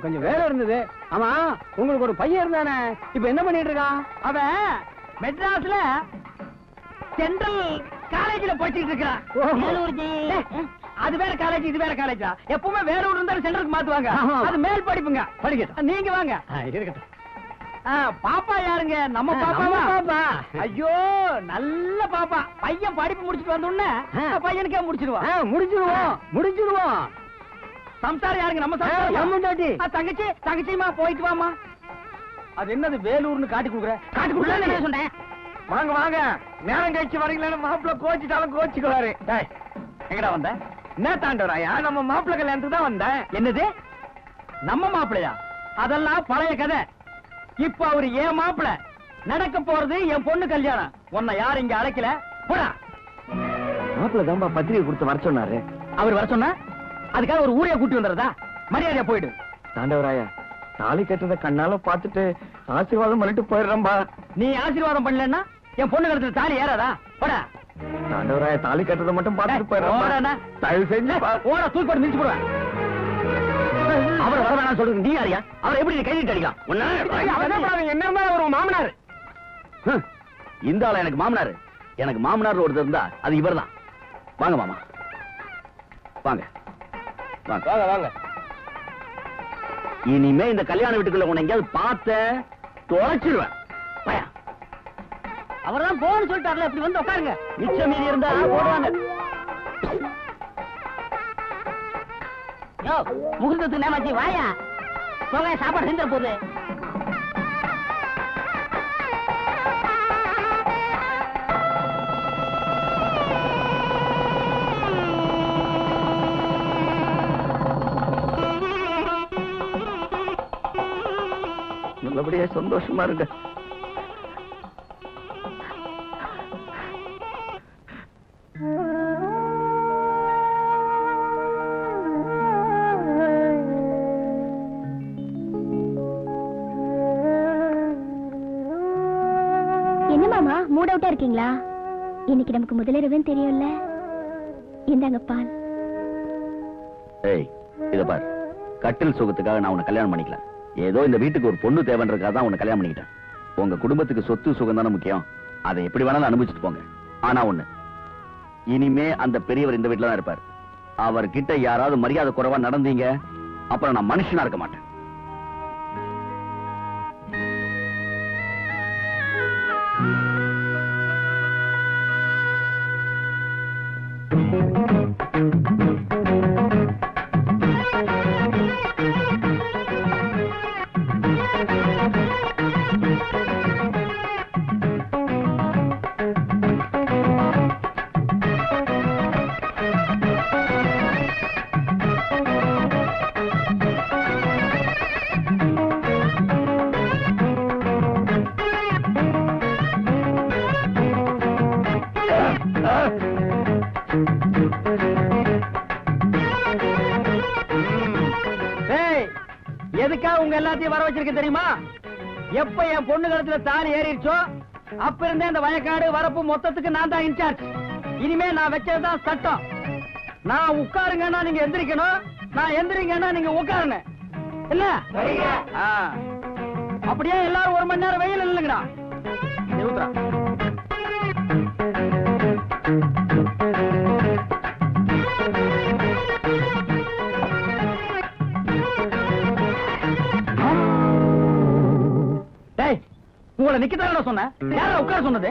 கொஞ்சம் வேலை இருந்தது. ஆமா, உங்களுக்கு ஒரு பையன் இருந்தானே, இப்ப என்ன பண்ணிட்டு இருக்கான்? அவன் மெட்ராஸ்ல சென்ட்ரல் காலேஜ்ல படிச்சிட்டு இருக்கான். அது வேற காலேஜ், இது வேற காலேஜா? எப்பவுமே வேற ஊர் இருந்தாலும் சென்டருக்கு மாத்துவாங்க. அது மேல் படிப்புங்க. படிக்கட்டும், நீங்க வாங்க. இருக்கட்டும். பாப்பா யாருங்க? நம்ம பாப்பாவா? பாப்பா. ஐயோ, நல்ல பாப்பா. பையன் படிப்பு முடிச்சிட்டு வந்த உடனே பையனுக்கே முடிச்சிடுவோம். சம்சாரம் யாருங்க? நம்ம சம்சாரம். தங்கச்சிமா போயிட்டு வாமா. அது என்னது வேலூர்னு காட்டி கொடுக்குற? சொன்னேன். வாங்க வாங்க, நேரம் கழிச்சு வரீங்களா? மாப்பிள்ள கோச்சிட்டாலும் கோச்சிக்குவாரு. எங்கடா வந்த? என்ன தாண்டவராயா, நம்ம மாப்பிள்ள கல்யாணத்துக்கு தான் வந்தேன். என்னது நம்ம மாப்பிள்ளையா? அதெல்லாம் பழைய கதை. இப்ப அவரு என் மாப்பிள்ள. நடக்க போறது என் பொண்ணு கல்யாணம். உன்னை யார் இங்க அழைக்கல? போடா. மாப்பிள்ள தான்பா பத்திரிகை கொடுத்து வர சொன்னாரு. அவர் வர சொன்னா அதுக்காக ஒரு ஊரைய கூட்டி வந்துடுறதா? மரியாதையா போயிடு. தாண்டவராயா, தாலி கட்டுறத கண்ணால பாத்துட்டு ஆசீர்வாதம் பண்ணிட்டு போயிடுறேன்பா. நீ ஆசீர்வாதம் பண்ணலன்னா என் பொண்ணு கழுத்துல தாலி ஏறாதா? போடா. தாண்டவராயா, தாலி கட்டுறத மட்டும் பாத்துட்டு போயிடுறேன். தயவு செஞ்சு ஓட தூக்கி போட்டு மிதிச்சு போடுவேன். அவர் வர வேணாம் சொல்றது நீ யாரியா? அவர் எப்படி கைதிட்டு அடிக்கலாம்? என்ன ஒரு மாமனார். இந்த ஆள எனக்கு மாமனாரு? எனக்கு மாமனார் ஒருத்தர் இருந்தா அது இவர் தான். வாங்க மாமா, வாங்க வாங்க வாங்க. இனிமே இந்த கல்யாண வீட்டுக்குள்ள உன்னை எங்கேயாவது பார்த்த தொலைச்சிடுவேன். அவர்தான் போன்னு சொல்லிட்டார்ல, இப்படி வந்து உட்காருங்க. மிச்சம் மீறி இருந்தா போடுவாங்க. முகூர்த்தத்துக்கு நேமாச்சி வாயா, போங்க, சாப்பாடு செஞ்சிட போகுது. நல்லபடியா சந்தோஷமா இருங்க. மூட் அவுட்டா இருக்கீங்களா? இன்னைக்கு நமக்கு முதலிரவுன்னு தெரியும்ல. இந்தாங்க பால். ஏய், இத பார், கட்டில் சுகத்துக்காக நான் உன்னை கல்யாணம் பண்ணிக்கல. ஏதோ இந்த வீட்டுக்கு ஒரு பொண்ணு தேவைன்றதுக்காக தான் உன்னை கல்யாணம் பண்ணிக்கிட்டேன். உங்க குடும்பத்துக்கு சொத்து சுகம் தானே முக்கியம். அதை எப்படி வேணாலும் அனுபவிச்சுட்டு போங்க. ஆனா ஒண்ணு, இனிமே அந்த பெரியவர் இந்த வீட்டுல தான் இருப்பார். அவர்கிட்ட யாராவது மரியாதை குறைவா நடந்தீங்க, அப்புறம் நான் மனுஷனா இருக்க மாட்டேன். எதுக்காக உங்க எல்லாத்தையும் வர வச்சிருக்க தெரியுமா? எப்ப என் பொண்ணு கழுத்துல தாலி ஏறிடுச்சோ அப்ப இருந்தே இந்த வயக்காடு வரப்பு மொத்தத்துக்கு நான் தான் இன்சார்ஜ். இனிமே நான் வச்சதுதான் சட்டம். நான் உட்காருங்கன்னா நீங்க எந்திரிக்கணும், நான் எந்திரிங்கன்னா நீங்க உட்காருங்க. இல்ல அப்படியே எல்லாரும் 1 மணி நேரம் வெயில் இல்லைங்கடா. உங்களை நிக்கத்தான சொன்னேன். யாரா உட்கார சொன்னது?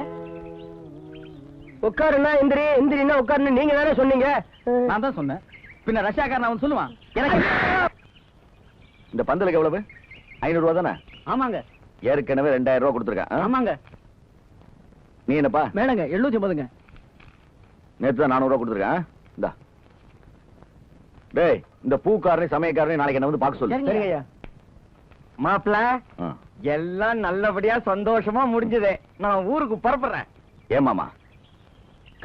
உட்காருன்னா எந்திரி, எந்திரின்னா உட்காருன்னு நீங்க தானே சொன்னீங்க. நான் தான் சொன்னேன். பின்ன ரஷ்யாக்காரன் அவன் சொல்லுவான். எனக்கு இந்த பந்தலுக்கு எவ்வளவு? 500 ரூபா தானே? ஆமாங்க. ஏற்கனவே 2000 ரூபா கொடுத்துருக்கேன். ஆமாங்க. நீ என்னப்பா? மேடங்க 750ங்க. நேற்று தான் 400 ரூபா கொடுத்துருக்கேன். இந்தா. டேய், இந்த பூக்காரனை சமயக்காரனை நாளைக்கு என்ன வந்து பார்க்க சொல்லு. சரிங்க ஐயா. மாப்பிள்ள, எல்லாம் நல்லபடியா சந்தோஷமா முடிஞ்சது. நான் ஊருக்கு புறப்படுறேன். ஏமாமா,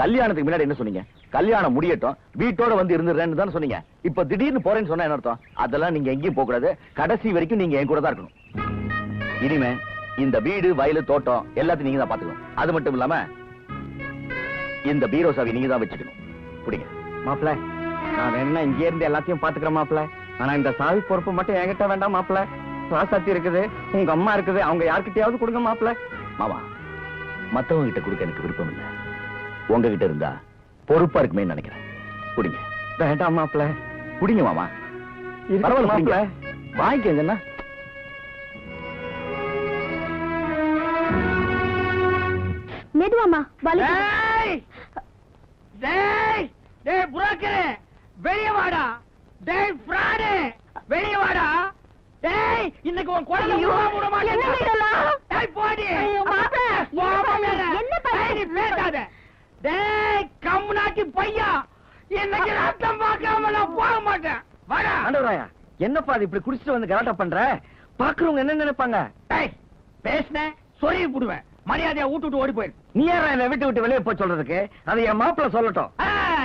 கல்யாணத்துக்கு முன்னாடி என்ன சொன்னீங்க? கல்யாணம் முடியட்டும், வீட்டோட வந்து இருந்துறேன்னு தானே சொன்னீங்க. இப்ப திடீர்னு போறேன்னு சொன்னா என்ன அர்த்தம்? அதெல்லாம் நீங்க எங்கேயும் போக கூடாது. கடைசி வரைக்கும் நீங்க என் கூட தான் இருக்கணும். இனிமே இந்த வீடு, வயலு, தோட்டம் எல்லாத்தையும் நீங்க தான் பாத்துக்கணும். அது மட்டும் இல்லாம இந்த பீரோ சாவி நீங்க தான் வச்சுக்கணும். புடிங்க. மாப்பிள்ள, நான் வேணா இங்கே இருந்து எல்லாத்தையும் பாத்துக்கிறேன் மாப்பிள்ள. ஆனா இந்த சாவி பொறுப்பு மட்டும் என்கிட்ட வேண்டாம் மாப்பிள்ள. ராசாத்தி இருக்குது, உங்க அம்மா இருக்குது, அவங்க யார்கிட்டயாவது கொடுங்க மாப்பிள்ள. மாமா, மத்தவங்க கிட்ட கொடுக்க எனக்கு விருப்பம் இல்ல. உங்ககிட்ட இருந்தா பொறுப்பா இருக்குமே நினைக்கிறேன். குடிங்க. வேண்டாம் மாப்பிள்ள. குடிங்க மாமா. பரவாயில்ல மாப்பிள்ள, வாங்கிக்கங்கண்ணா. மெதுவாமா வலி. வெளியே வாடா. டேய் ஃப்ராடு, வெளியே வாடா. டேய் இன்னைக்கு உன் குழந்தை விட மாட்டேன். டேய் போடி. டேய் கம்முனாட்டி பையா, இன்னைக்கு ரத்தம் பார்க்காம நான் போக மாட்டேன். வாடா. ஆண்டவராயா, என்னப்பா அது இப்படி குடிச்சிட்டு வந்து கலாட்டா பண்ற? பாக்குறவங்க என்ன நினைப்பாங்க? டேய் பேசுனேன் சொல்லி போடுவேன். மரியாதையா விட்டு ஓடி போயிரு. நீ யாரா என்ன விட்டு விட்டு வெளியே போய் சொல்றதுக்கு? அதை என் மாப்பிள்ள சொல்லட்டும்.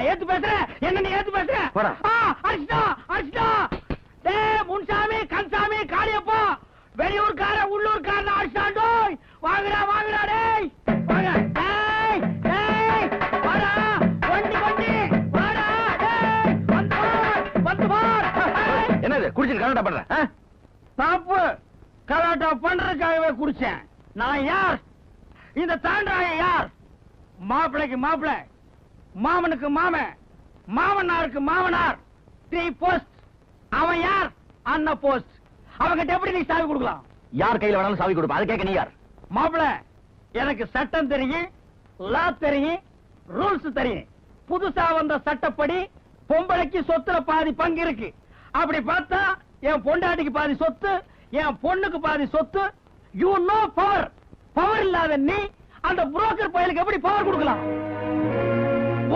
ஏத்து பேசுற என்ன? நீ ஏத்து பேசுற? போடா. அடிச்சிட்டா. டேய் முன்சாமி, கன்சாமி, காளியப்பா, வெளியூர்கார உள்ளூர்கார அடிச்சாண்டோ. வாங்கடா வாங்கடா. டேய் வாங்க. டேய் டேய் வாடா. வண்டி வாடா. டேய் வந்து பார். என்னது குடிச்சிட்டு கலாட்டா பண்ற? தப்பு. கலாட்டா பண்றதுக்காகவே குடிச்சேன். நான் யார்? இந்த தாண்டாய யார்? மாப்பிளைக்கு மாப்பிள, மாமனுக்கு மாமன், மாமனாருக்கு மாமனார். 3 போஸ்ட். அவன் யார்? அண்ணா போஸ்ட். அவங்கிட்ட எப்படி நீ சாவி கொடுக்கலாம்? யார் கையில வேணாலும் சாவி கொடுப்பா. அது கேட்க நீ யார்? மாப்பிள, எனக்கு சட்டம் தெரியும், லா தெரியும், ரூல்ஸ் தெரியும். புதுசா வந்த சட்டப்படி பொம்பளைக்கு சொத்துல பாதி பங்கு இருக்கு. அப்படி பார்த்தா என் பொண்டாட்டிக்கு பாதி சொத்து, என் பொண்ணுக்கு பாதி சொத்து. You know power. பவர் இல்லாத நீ அந்த புரோக்கர் பயலுக்கு எப்படி பவர் கொடுக்கலாம்?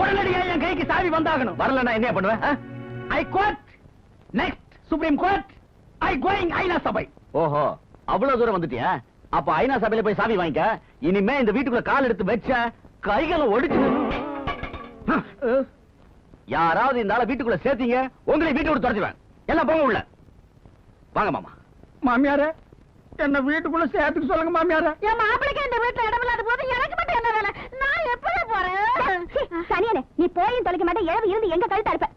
உடனடியா என் கைக்கு சாவி வந்தாகணும். வரலன்னா என்ன பண்ணுவேன்? I court. Next supreme court. I going ஐநா சபை. ஓஹோ, அவ்வளவு தூரம் வந்துட்டியா? அப்ப ஐநா சபையில போய் சாவி வாங்கிக்க. இனிமே இந்த வீட்டுக்குள்ள கால் எடுத்து வச்ச கைகளை ஒடிச்சு. யாராவது இந்த ஆளை வீட்டுக்குள்ள சேர்த்தீங்க, உங்களை வீட்டை விட்டு துரத்துவேன். எல்லாம் போங்க உள்ள. வாங்க மாமா. மாமியார என்ன வீட்டுக்குள்ள சேர்த்துக்கு சொல்லுங்க மாமியார. என் மாப்பிளைக்கு இந்த வீட்டுல இடம் இல்லாத போது எனக்கு மட்டும் என்ன வேலை? நான் எப்படி போறேன்? சனியனே, நீ போயும் தொலைக்க மாட்டே. இழவு இருந்து எங்க கழுத்து அறுப்ப.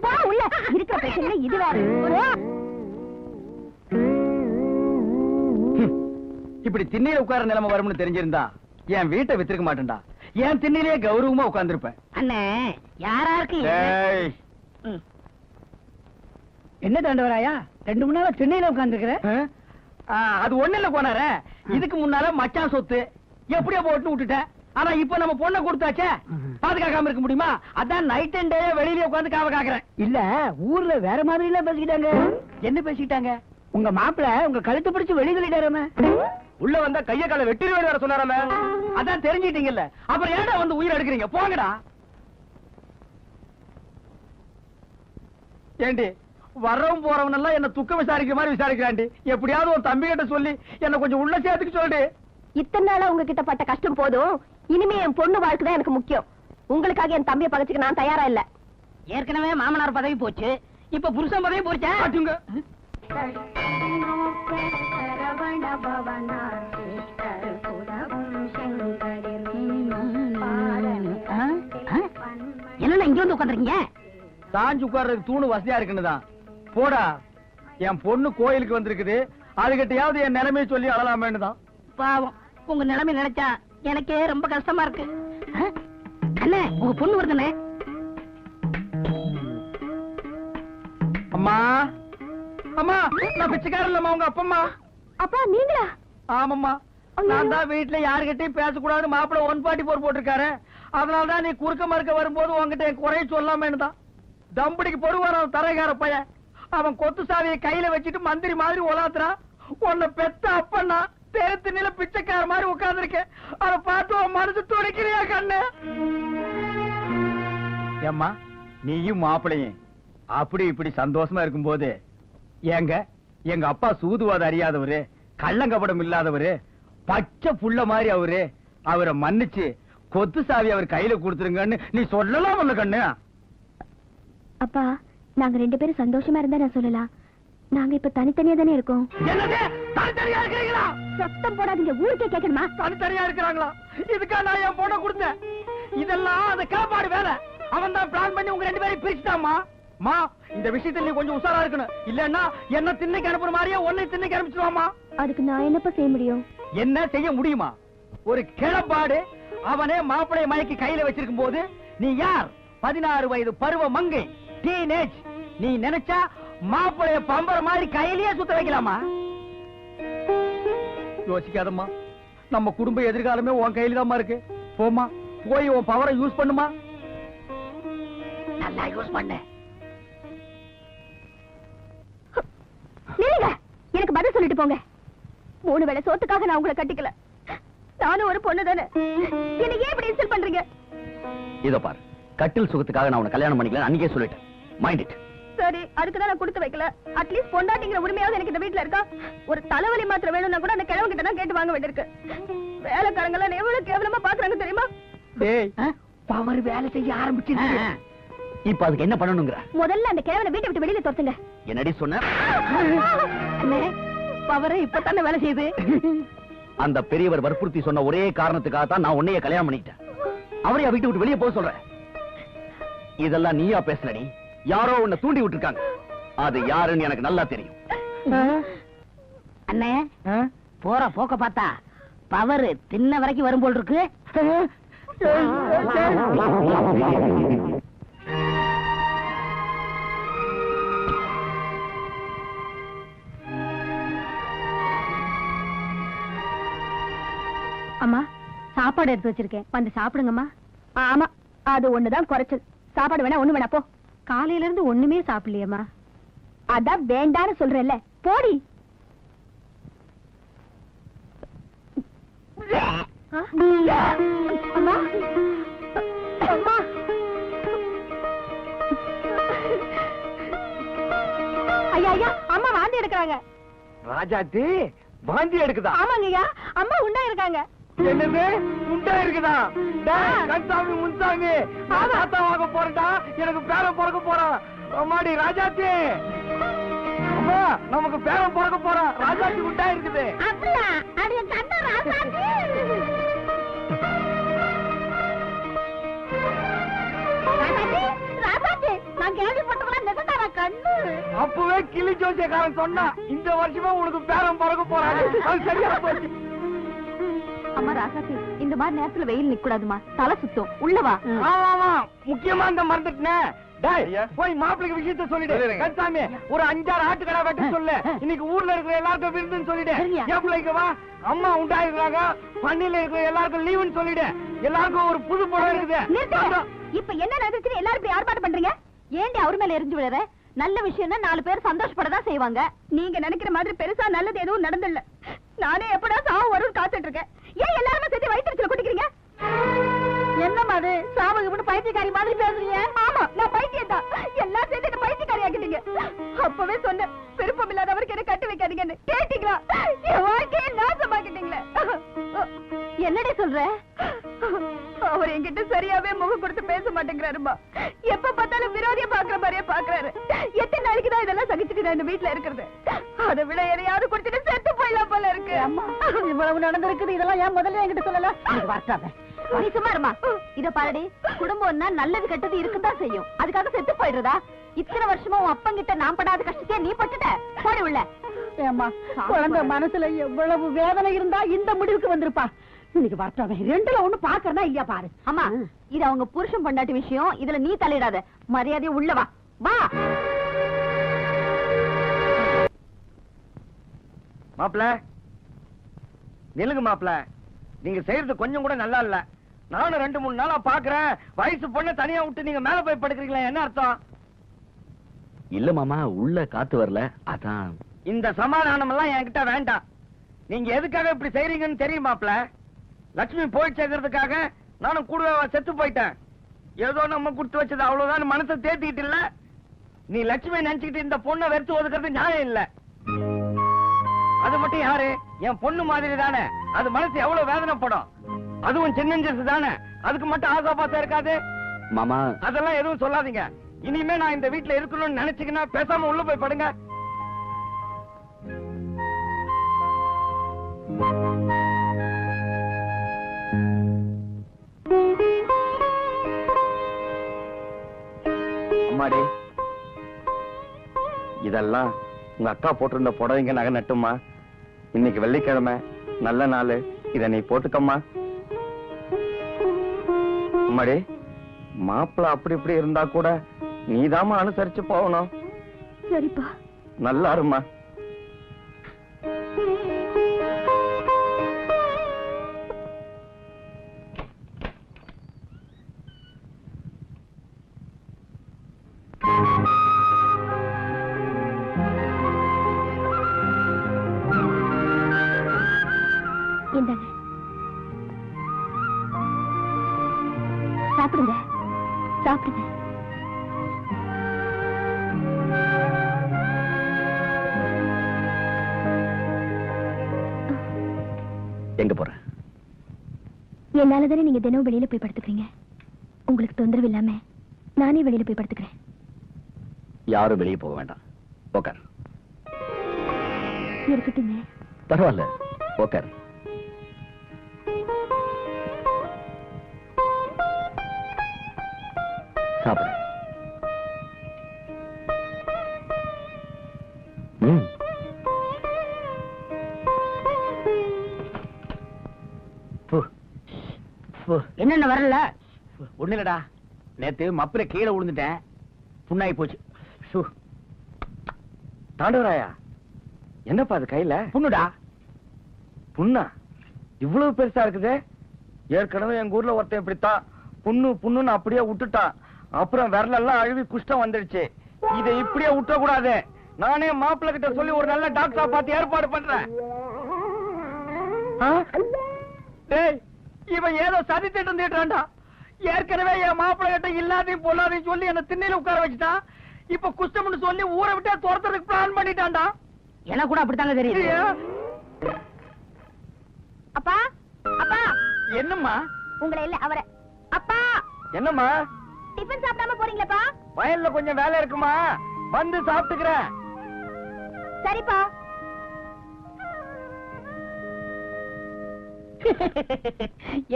போ உள்ள. இருக்கிற பிரச்சனை இது வேற. இப்படி திண்ணையில உட்கார நிலைமை வரும்னு தெரிஞ்சிருந்தா என் வீட்டை வித்திருக்க மாட்டேன்டா. என் திண்ணையிலேயே கௌரவமா உட்கார்ந்துருப்பேன். அண்ணே யாராருக்கு ஏய், என்ன தாண்டவராயா 2 மணி நேரம் சென்னையில உட்கார்ந்துருக்கிற? அது ஒண்ணு இல்ல போனாரே. இதுக்கு முன்னால மச்சான் சொத்து எப்படியோ போட்டு விட்டுட்டேன். ஆனா இப்ப நம்ம பொண்ணை கொடுத்தாச்சே, பாதுகாக்காம இருக்க முடியுமா? அதான் நைட் அண்ட் டே வெளியில உட்கார்ந்து காவ காக்குறேன். இல்ல ஊர்ல வேற மாதிரி எல்லாம் பேசிக்கிட்டாங்க. என்ன பேசிக்கிட்டாங்க? உங்க மாப்பிள உங்க கழுத்து பிடிச்சு வெளியே சொல்லிட்டாராம. உள்ள வந்தா கைய கால வெட்டிடுவேன் வேற சொன்னாராமே. அதான் தெரிஞ்சிட்டீங்கல்ல, அப்புறம் ஏன்டா வந்து உயிர் எடுக்கிறீங்க? போங்கடா. ஏண்டி வர்றவன் போறவன் எல்லாம் என்ன துக்க விசாரிக்கிற மாதிரி விசாரிக்கிறாண்டி. எப்படியாவது ஒரு தம்பி கிட்ட சொல்லி என்ன கொஞ்சம் உள்ள சேர்த்துக்கு சொல்லிடு. இத்தனை நாளா உங்ககிட்ட பட்ட கஷ்டம் போதும். இனிமே என் பொண்ணு வாழ்க்கை தான் எனக்கு முக்கியம். உங்களுக்காக என் தம்பியை பகச்சுக்க நான் தயாரா இல்ல. ஏற்கனவே மாமனார் பதவி போச்சு, இப்ப புருஷன் பதவி போச்சா? காட்டுங்க. என்னன்னா இங்க வந்து உட்காந்துருக்கீங்க? சாஞ்சு உட்கார்றதுக்கு தூணு வசதியா இருக்குன்னுதான். போடா, என் பொண்ணு கோயிலுக்கு வந்திருக்குது, அதுகிட்டயாவது என் நிலைமையை சொல்லி அழலாமேன்னு தான். பாவம், உங்க நிலைமை நினைச்சா எனக்கே ரொம்ப கஷ்டமா இருக்கு. அண்ணே உங்க பொண்ணு வருதுண்ணே. அம்மா அம்மா, நான் பிச்சைக்காரன் இல்லம்மா, உங்க அப்பம்மா. அப்பா நீங்களா? ஆமாம்மா, நான் தான் வீட்டுல யாருகிட்டையும் பேசக்கூடாது மாப்பிள்ள 144 போட்டிருக்காரு. அதனாலதான் நீ குறுக்க மறுக்க வரும்போது உங்ககிட்ட என் குறைய சொல்லாமேன்னு தான். தம்படிக்கு பொறுவான தரைகார பையன் அவன் கொத்து சாவியை கையில வச்சுட்டு மந்திரி மாதிரி உலாத்துறான். உன்னை பெத்த அப்பன்னா தெருத்து நில பிச்சைக்கார மாதிரி உட்கார்ந்துருக்கேன். அதை பார்த்து உன் மனசு துடிக்கிறியா கண்ணு? ஏம்மா, நீயும் மாப்பிளையும் அப்படி இப்படி சந்தோஷமா இருக்கும்போது எங்க அப்பா சூதுவாத அறியாதவரு, கள்ளங்கபடம் இல்லாதவரு, பச்சை புள்ள மாதிரி அவரை மன்னிச்சு கொத்து சாவி அவர் கையில கொடுத்துருங்கன்னு நீ சொல்லலாம் இல்ல கண்ணு? அப்பா, நாங்க 2 பேரும் சந்தோஷமா இருந்தா நான் சொல்லலாம். நாங்க இப்ப தனித்தனியா தானே இருக்கோம். என்னது தனித்தனியா இருக்கீங்களா? சத்தம் போடாதீங்க, ஊருக்கே கேட்கணுமா? தனித்தனியா இருக்கிறாங்களா? இதுக்கா நான் என் பொண்ணை கொடுத்தேன்? இதெல்லாம் அந்த காப்பாடு வேலை. அவன் தான் பிளான் பண்ணி உங்க 2 பேரையும் பிரிச்சுட்டாமா. மா இந்த விஷயத்துல நீ கொஞ்சம் உஷாரா இருக்கணும். இல்லன்னா என்ன திண்ணைக்கு அனுப்புற மாதிரியே உன்னை திண்ணைக்கு அனுப்பிச்சிருவாமா. அதுக்கு நான் என்னப்பா செய்ய முடியும்? என்ன செய்ய முடியுமா? ஒரு கிளப்பாடு அவனே மாப்பிளை மயக்கி கையில வச்சிருக்கும் போது நீ யார்? 16 வயது பருவ மங்கை, டீனேஜ். நீ நினைச்சா மாப்பிளைய பம்பர மாதிரி கையிலேயே சுத்த வைக்கலாமா? யோசிக்காதம்மா. நம்ம குடும்ப எதிர்காலமே உன் கையில தான் இருக்கு. போமா, போய் உன் பவரை யூஸ் பண்ணுமா. நல்லா யூஸ் பண்ண. நில்லுங்க, எனக்கு பதில் சொல்லிட்டு போங்க. 3 வேளை சோத்துக்காக நான் உங்களை கட்டிக்கல. நானும் ஒரு பொண்ணு தானே. என்ன ஏன் இப்படி இன்சல்ட் பண்றீங்க? இதோ பாரு, கட்டில் சுகத்துக்காக நான் உன்னை கல்யாணம் பண்ணிக்கல அன்னைக்கே சொல்லிட்டேன். Mind it. சரி, அதுக்கு தான் நான் கொடுத்து வைக்கல. அட்லீஸ்ட் பொண்டாட்டிங்கிற உரிமையாவது எனக்கு இந்த வீட்டுல இருக்கா? ஒரு தலைவலி மாத்திரை வேணும்னா கூட அந்த கிழவன் கிட்ட தான் கேட்டு வாங்க வேண்டியிருக்கு. வேலைக்காரங்க எல்லாம் எவ்வளவு கேவலமா பாக்குறாங்க தெரியுமா? டேய், பவர் வேலை செய்ய ஆரம்பிச்சிருச்சு. இப்ப அதுக்கு என்ன பண்ணணுங்கிற? முதல்ல அந்த கிழவனை வீட்டை விட்டு வெளியில துரத்துங்க. என்னடி சொன்ன? பவர் இப்பதானே வேலை செய்யுது. அந்த பெரியவர் வற்புறுத்தி சொன்ன ஒரே காரணத்துக்காக தான் நான் உன்னைய கல்யாணம் பண்ணிட்டேன். அவரையா வீட்டு விட்டு வெளியே போக சொல்றேன்? இதெல்லாம் நீயா பேசலடி, யாரோ உன்னை தூண்டி விட்டுருக்காங்க. அது யாருன்னு எனக்கு நல்லா தெரியும். அண்ணே, போற போக்க பார்த்தா பவர் தின்ன வரைக்கும் வரும் போல் இருக்கு. அம்மா, சாப்பாடு எடுத்து வச்சிருக்கேன், வந்து சாப்பிடுங்கம்மா. ஆமா, அது ஒண்ணுதான் குறைச்சல். சாப்பாடு வேணா ஒண்ணு வேணா போ. காலையில இருந்து ஒண்ணுமே சாப்பிடலையம்மா. அதான் வேண்டான்னு சொல்றேன்ல, போடி. அம்மா, அம்மா. ஐயா ஐயா, அம்மா வாந்தி எடுக்கிறாங்க. ராஜாத்தி வாந்தி எடுக்குதா? ஆமாங்க ஐயா, அம்மா உண்டா இருக்காங்க. என்னது உண்டா இருக்குதா? டேய் கன்சாமி முன்சாமி, நான் தாத்தா வாங்க போறேன்டா. எனக்கு பேரன் பிறக்க போறான். அம்மாடி ராஜாத்தி, அம்மா நமக்கு பேரன் பிறக்க போறான். ராஜாத்தி உண்டா இருக்குது. அப்படியா? அடி கண்ணா ராசாத்தி. ராசாத்தி, நான் கேள்விப்பட்டவங்களா நிஜத்தாரா கண்ணு? அப்பவே கிளி ஜோசியக்காரன் சொன்னா இந்த வருஷமா உனக்கு பேரன் பிறக்க போறான். அது சரியா போச்சு. அம்மா ராசாத்தி, இந்த மாதிரி நேரத்துல வெயில் நிக்கூடாதுமா, தலை சுத்தம். உள்ளவா? ஆமா, முக்கியமா இந்த மறந்துட்டேன். டேய், போய் மாப்பிளைக்கு விஷயத்த சொல்லிடு. கன்சாமி, ஒரு 5-6 ஆட்டுக்கடா வெட்ட சொல்லு. இன்னைக்கு ஊர்ல இருக்கிற எல்லாருக்கும் விருந்துன்னு சொல்லிடு. என் பிள்ளைக்கு வா, அம்மா உண்டாயிருக்காங்க, பண்ணில இருக்கிற எல்லாருக்கும் லீவுன்னு சொல்லிடு. எல்லாருக்கும் ஒரு புது படம் இருக்குது. இப்ப என்ன நடந்துச்சு? எல்லாரும் இப்படி ஆர்ப்பாட்டம் பண்றீங்க? ஏண்டி அவர் மேல எரிஞ்சு விடுற? நல்ல விஷயம்னா 4 பேர் சந்தோஷப்படதான் செய்வாங்க. நீங்க நினைக்கிற மாதிரி பெருசா நல்லது எதுவும் நடந்துல்ல. நானே எப்படா சாவு வரும்னு காத்துட்டு இருக்கேன். ஏன் எல்லாருமே சேர்த்து வயிற்றுல குடிக்கிறீங்க? என்னமா அது சாவுக்கு பைத்தியக்காரி மாதிரி பேசுறீங்க? ஆமா, நான் பைத்தியம் தான். எல்லாம் சேர்த்து பைத்தியக்காரி ஆக்கிட்டீங்க. அப்பவே சொன்ன விருப்பம் இல்லாதவருக்கு என்ன கட்டி வைக்காதீங்கன்னு. கேட்டீங்களா? என் வாழ்க்கையை நாசமாக்கிட்டீங்களே. என்னடி சொல்ற? அவர் என்கிட்ட சரியாவே முகம் கொடுத்து பேச மாட்டேங்கிறாருமா. எப்ப பார்த்தாலும் விரோதிய பாக்குற மாதிரியே பாக்குறாரு. எத்தனை நாளைக்கு தான் இதெல்லாம் சகிச்சுட்டு நான் இந்த வீட்டுல இருக்கிறது? அதை விட எதையாவது குடிச்சிட்டு செத்து போயிடலாம் போல இருக்கு. அம்மா, இவ்வளவு நடந்திருக்குது, இதெல்லாம் ஏன் முதல்ல என்கிட்ட சொல்லல? வரட்டாம நீ சும்மா இருமா. இத பாருடி, குடும்பம்னா நல்லது கெட்டது இருக்குதான் செய்யும். அதுக்காக செத்து போயிடுறதா? இத்தனை வருஷமா உன் அப்பங்கிட்ட நான் படாத கஷ்டத்தையே நீ பட்டுட்ட. போடி உள்ள. ஏம்மா, குழந்தை மனசுல எவ்வளவு வேதனை இருந்தா இந்த முடிவுக்கு வந்திருப்பா. இன்னைக்கு வரட்டாம 2ல 1 பாக்குறதா இல்லையா பாரு. அம்மா, இது அவங்க புருஷன் பொண்டாட்டி விஷயம். இதுல நீ தலையிடாத. மரியாதையா உள்ள வா. வா. மாப்பிள நிலுங்க. மாப்பிள, நீங்க செய்யறது கொஞ்சம் கூட நல்லா இல்ல. நானும் 2-3 நாளா பாக்குறேன். வயசு பொண்ணை தனியா விட்டு நீங்க மேல போய் படுக்கிறீங்களா? என்ன அர்த்தம்? இல்ல மாமா, உள்ள காத்து வரல, அதான். இந்த சமாதானம் எல்லாம் என்கிட்ட வேண்டாம். நீங்க எதுக்காக இப்படி செய்றீங்கன்னு தெரியும் மாப்பிள. லட்சுமி போய் சேர்க்கறதுக்காக நானும் கூடவே செத்து போயிட்டேன். ஏதோ நம்ம கொடுத்து வச்சது அவ்வளவுதான் மனசை தேத்திக்கிட்டு இல்ல. நீ லட்சுமி நினைச்சுக்கிட்டு இந்த பொண்ணை வெறுத்து ஒதுக்கிறது நியாயம் இல்ல. அது மட்டும் யாரு? என் பொண்ணு மாதிரி தானே. அது மனசு எவ்வளவு வேதனைப்படும். அதுவும் சின்னஞ்சு தானே. அதுக்கு மட்டும் ஆசாபாசம் இருக்காது மாமா. அதெல்லாம் எதுவும் சொல்லாதீங்க. இனிமே நான் இந்த வீட்டுல இருக்கணும்னு நினைச்சீங்கன்னா பேசாம உள்ள போய் படுங்க. அம்மாடி, இதெல்லாம் உங்க அக்கா போட்டிருந்த புடவைங்க நகை நட்டுமா. இன்னைக்கு வெள்ளிக்கிழமை நல்ல நாள், இத நீ போட்டுக்கம்மா. அம்மாடி, மாப்பிள்ள அப்படி இப்படி இருந்தா கூட நீதாம்மா அனுசரிச்சு போகணும். சரிப்பா. நல்லா இருமா. இந்தாங்க, சாப்பிடுங்க சாப்பிடுங்க. எங்க போற? என்னாலதானே நீங்க தினம் வெளியில போய் படுத்துக்கிறீங்க. உங்களுக்கு தொந்தரவு இல்லாம நானே வெளியில போய் படுத்துக்கிறேன். யாரும் வெளியே போக வேண்டாம். உட்கார். இருக்கட்டுங்க. பரவாயில்ல, உட்கார். சாப்பிடு. என்னென்ன வரல? ஒண்ணு இல்லடா, நேத்து மப்பில கீழே விழுந்துட்டேன், புண்ணாகி போச்சு. தாண்டவராயா, என்னப்பா அது கையில? புண்ணுடா. புண்ணா? இவ்வளவு பெருசா இருக்குது. ஏற்கனவே எங்க ஊர்ல ஒருத்தன் இப்படித்தான் புண்ணு புண்ணுன்னு அப்படியே விட்டுட்டான். அப்புறம் விரலெல்லாம் அழுவி குஷ்டம் வந்துடுச்சு. இதை இப்படியே விட்ட கூடாது. நானே மாப்பிள்ள கிட்ட சொல்லி ஒரு நல்ல டாக்டரா பார்த்து ஏற்பாடு பண்றேன். டேய், இவன் ஏதோ சதி திட்டம் தீட்டுறான்டா. ஏற்கனவே என் மாப்பிள்ளை கிட்ட இல்லாதையும் பொல்லாதையும் சொல்லி என்ன திண்ணையில உட்கார வச்சுட்டான். இப்ப குஷ்டம்னு சொல்லி ஊரை விட்டே துரத்துறதுக்கு பிளான் பண்ணிட்டான்டா. எனக்கு கூட அப்படித்தாங்க தெரியும். அப்பா அப்பா. என்னம்மா? உங்களை இல்ல அவரை. அப்பா. என்னம்மா? டிபன் சாப்பிடாம போறீங்களப்பா? வயல்ல கொஞ்சம் வேலை இருக்குமா, வந்து சாப்பிட்டுக்கிறேன். சரிப்பா.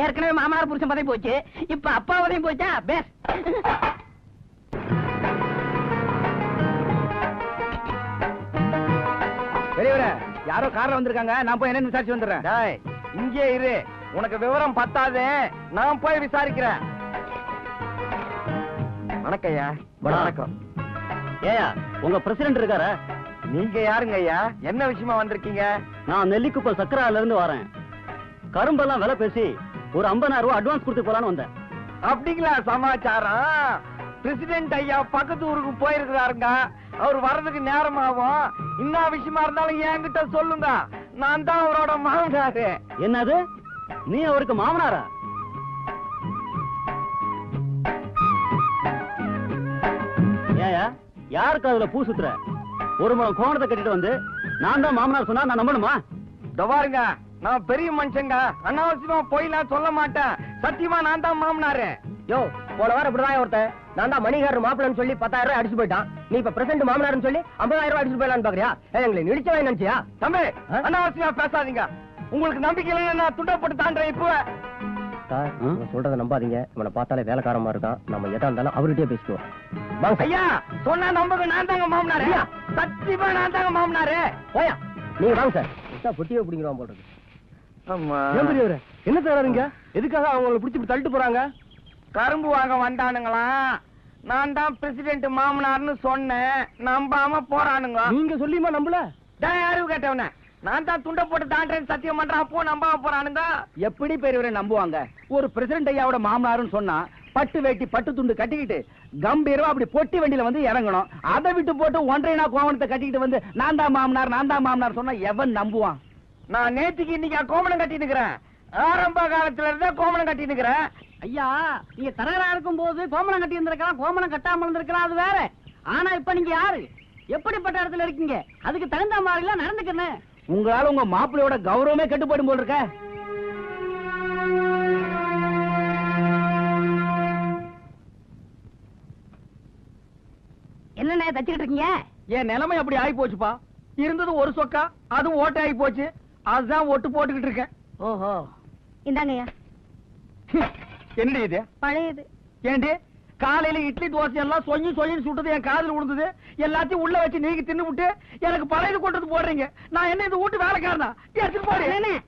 ஏற்கனவே மாமனார் புருஷன் பதவி போச்சு, இப்ப அப்பா பதவி போச்சா? பேஸ். பெரியவரே, யாரோ கார்ல வந்திருக்காங்க, நான் போய் என்ன விசாரிச்சு வந்துடுறேன். டேய், இங்கே இரு. உனக்கு விவரம் பத்தாது, நான் போய் விசாரிக்கிறேன். வணக்கம் ஐயா. வணக்கம். ஏயா, உங்க பிரசிடென்ட் இருக்காரா? நீங்க யாருங்க ஐயா? என்ன விஷயமா வந்திருக்கீங்க? நான் நெல்லிக்குப்பம் சக்கரால இருந்து வரேன். கரும்பெல்லாம் விலை பேசி ஒரு 50,000 ரூபாய் அட்வான்ஸ் கொடுத்து போலான்னு வந்தேன். அப்படிங்களா சமாச்சாரம்? பிரசிடென்ட் ஐயா பக்கத்து ஊருக்கு போயிருக்கிறாருங்க. அவர் வர்றதுக்கு நேரம் ஆகும். என்ன விஷயமா இருந்தாலும் என்கிட்ட சொல்லுங்க, நான் தான் அவரோட மாமனாரு. என்னது, நீ அவருக்கு மாமனாரா? ஏயா, யாருக்கு அதுல பூ சுத்துற? ஒரு முழம் கோணத்தை கட்டிட்டு வந்து நான் தான் மாமனார் சொன்னா நான் நம்பணுமா? பாருங்க, நான் பெரிய மனுஷங்க, அனாவசியமா போய் நான் சொல்ல மாட்டேன். சத்தியமா நான் தான் மாமனாரு. யோ, போன வாரம் இப்படிதான் ஒருத்தன் நான் தான் மணிகாரர் மாப்பிள்ளன்னு சொல்லி 10,000 ரூபாய் அடிச்சு போயிட்டான். நீ இப்ப பிரசிடென்ட் மாமனார்னு சொல்லி 50,000 ரூபாய் அடிச்சு போயிடலான்னு பாக்குறியா? எங்களை நினைச்சவன் நினைச்சியா? தம்பி, அனாவசியமா பேசாதீங்க. உங்களுக்கு நம்பிக்கை இல்லைன்னா நான் துண்டப்பட்டு தாண்டேன். இப்ப சொல்றத நம்பாதீங்க. இவனை பார்த்தாலே வேலைக்காரமா இருக்கான். நம்ம எதா இருந்தாலும் அவர்கிட்டயே பேசிக்குவோம். ஐயா சொன்னா நம்புங்க, நான் தாங்க மாமனாரு. சத்தியமா நான் தாங்க மாமனாரு. போயா, நீங்க வாங்க சார். பொட்டியே பிடிக்கிறோம் போடுறது. ஆமா. என்ன தராருங்க? எதுக்காக அவங்களை பிடிச்சி தள்ளிட்டு போறாங்க? கரும்பு வாங்க வந்தானுங்களாம். நான் தான் பிரசிடென்ட் மாமனார்னு சொன்னேன், நம்பாம போறானுங்க. நீங்க சொல்லியுமா நம்பல? யாரும் கேட்டவன, நான் தான் துண்ட போட்டு தாண்டேன்னு சத்தியம் பண்றேன். அப்போ நம்பாம போறானுங்க. எப்படி பெரியவரை நம்புவாங்க? ஒரு பிரசிடென்ட் ஐயாவோட மாமனாருன்னு சொன்னா பட்டு வேட்டி பட்டு துண்டு கட்டிக்கிட்டு கம்பீரமா அப்படி பொட்டி வண்டியில வந்து இறங்கணும். அதை விட்டு போட்டு ஒன்றைனா கோவணத்தை கட்டிக்கிட்டு வந்து நான் தான் மாமனார் சொன்னா எவன் நம்புவான்? நான் நேற்றுக்கு இன்னைக்கு கோமணம் கட்டி நிக்கிறேன். ஆரம்ப காலத்துல இருந்தா கோமணம் கட்டி நிக்கிறேன். ஐயா, நீங்க தரகரா இருக்கும் போது கோமணம் கட்டி இருந்திருக்கலாம், கோமணம் கட்டாமல் இருந்திருக்கலாம், அது வேற. ஆனா இப்ப நீங்க யாரு, எப்படிப்பட்ட இடத்துல இருக்கீங்க? அதுக்கு தகுந்த மாதிரி எல்லாம் நடந்துக்கணும். உங்களால உங்க மாப்பிள்ளையோட கௌரவமே கெட்டு போயிடும் போல் இருக்க. என்ன தச்சுக்கிட்டு இருக்கீங்க? என் நிலைமை அப்படி ஆகி போச்சுப்பா. இருந்தது ஒரு சொக்கா, அதுவும் ஓட்டை ஆகி போச்சு. அதுதான் ஒட்டு போட்டுக்கிட்டு இருக்கேன். ஓஹோ, இந்தாங்கய்யா. என்னடி இது? பழையது. ஏண்டி, காலையில இட்லி தோசை எல்லாம் சொங்கி சொங்கி சுட்டது என் காதுல விழுந்தது. எல்லாத்தையும் உள்ள வச்சு நீங்க தின்னு விட்டு எனக்கு பழையது கொண்டு வந்து போடுறீங்க. நான் என்ன இந்த வீட்டு வேலைக்காரனா? எடுத்துட்டு போறேன்.